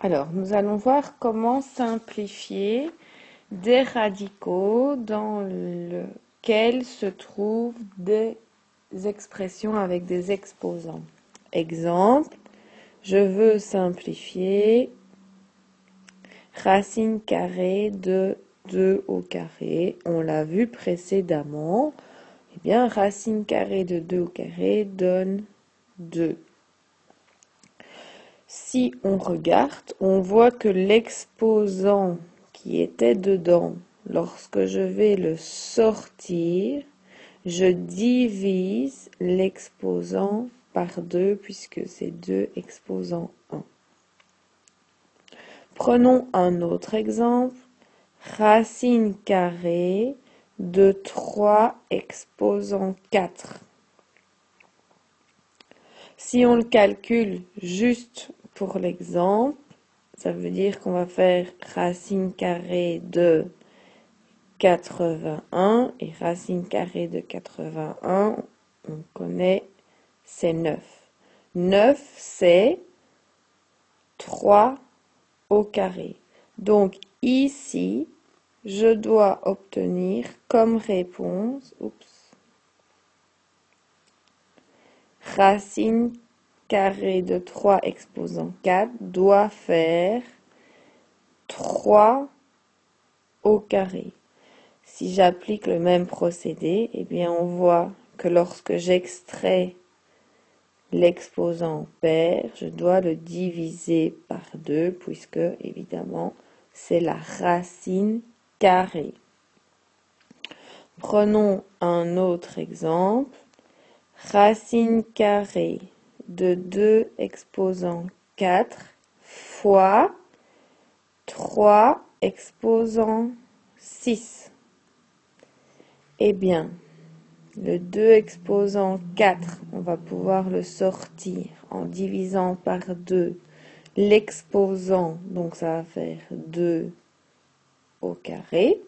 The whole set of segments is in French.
Alors, nous allons voir comment simplifier des radicaux dans lesquels se trouvent des expressions avec des exposants. Exemple, je veux simplifier racine carrée de 2 au carré. On l'a vu précédemment. Eh bien, racine carrée de 2 au carré donne 2. Si on regarde, on voit que l'exposant qui était dedans, lorsque je vais le sortir, je divise l'exposant par 2 puisque c'est 2 exposant 1. Prenons un autre exemple. Racine carrée de 3 exposant 4. Si on le calcule juste pour l'exemple, ça veut dire qu'on va faire racine carrée de 81 et racine carrée de 81, on connaît, c'est 9. 9, c'est 3 au carré. Donc ici, je dois obtenir comme réponse, racine carrée de 3 exposant 4 doit faire 3 au carré. Si j'applique le même procédé, eh bien on voit que lorsque j'extrais l'exposant pair, je dois le diviser par 2 puisque évidemment c'est la racine carrée. Prenons un autre exemple. Racine carrée de 2 exposant 4 fois 3 exposant 6. Eh bien, le 2 exposant 4, on va pouvoir le sortir en divisant par 2 l'exposant, donc ça va faire 2 au carré.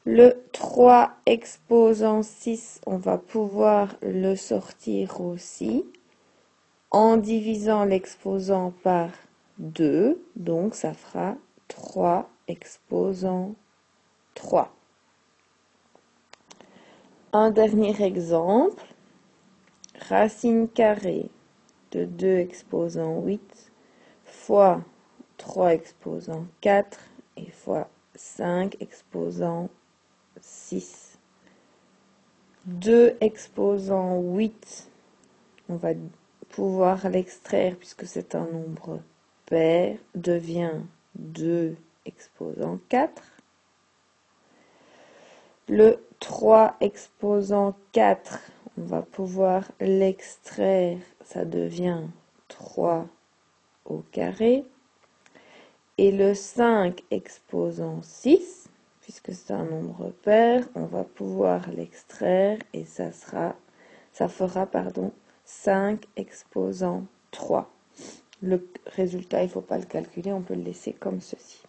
Le 3 exposant 6, on va pouvoir le sortir aussi en divisant l'exposant par 2, donc ça fera 3 exposant 3. Un dernier exemple, racine carrée de 2 exposant 8 fois 3 exposant 4 et fois 5 exposant 6. 2 exposant 8, on va pouvoir l'extraire puisque c'est un nombre pair, devient 2 exposant 4. Le 3 exposant 4, on va pouvoir l'extraire, ça devient 3 au carré. Et le 5 exposant 6, puisque c'est un nombre pair, on va pouvoir l'extraire et ça fera 5 exposant 3. Le résultat, il ne faut pas le calculer, on peut le laisser comme ceci.